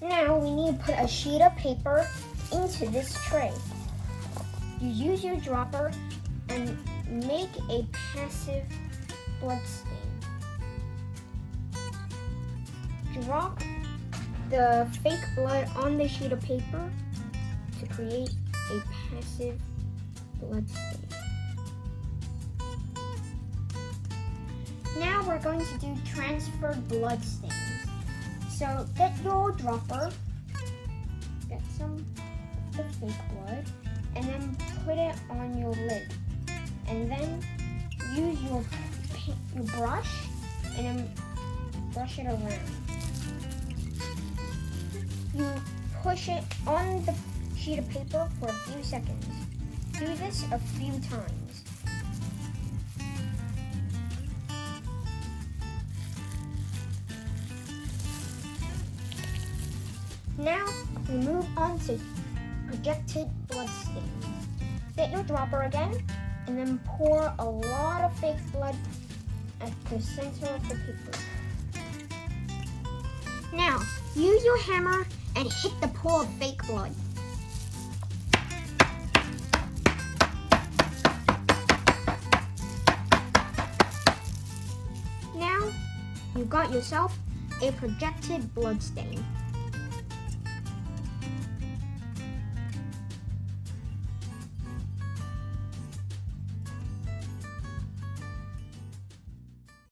Now we need to put a sheet of paper into this tray. You use your dropper and make a passive blood stain. Drop the fake blood on the sheet of paper to create a passive blood stain. Now we're going to do transferred blood stains. So get your dropper, get some of the fake blood, and then put it on your lid. And then use your brush and then brush it around. You push it on the sheet of paper for a few seconds. Do this a few times. Now we move on to projected blood stains. Get your dropper again and then pour a lot of fake blood at the center of the paper. Now use your hammer and hit the pool of fake blood. Now you got yourself a projected blood stain.